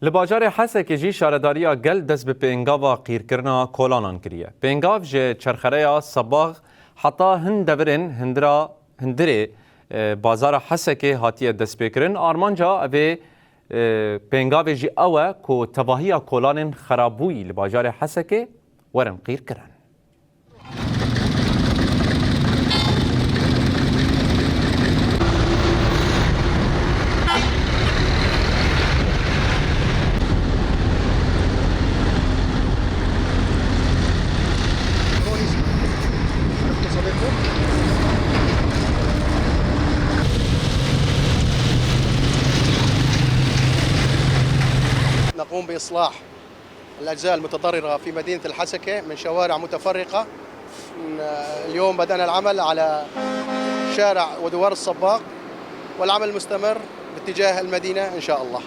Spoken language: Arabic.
لباجار حسک جی شارداریا گل دست به پنگاوا قیرکرنا کولانان کریه. پنگاو جه چرخریا صباغ حتی هندره بازار حسک هاتیه دست بکرن آرمانجا اوه پنگاو جی اوه که تواهی کولان خرابوی لباجار حسک ورم قیر کرن. نقوم بإصلاح الأجزاء المتضررة في مدينة الحسكة من شوارع متفرقة. اليوم بدأنا العمل على شارع ودوار الصباغ والعمل مستمر باتجاه المدينة إن شاء الله.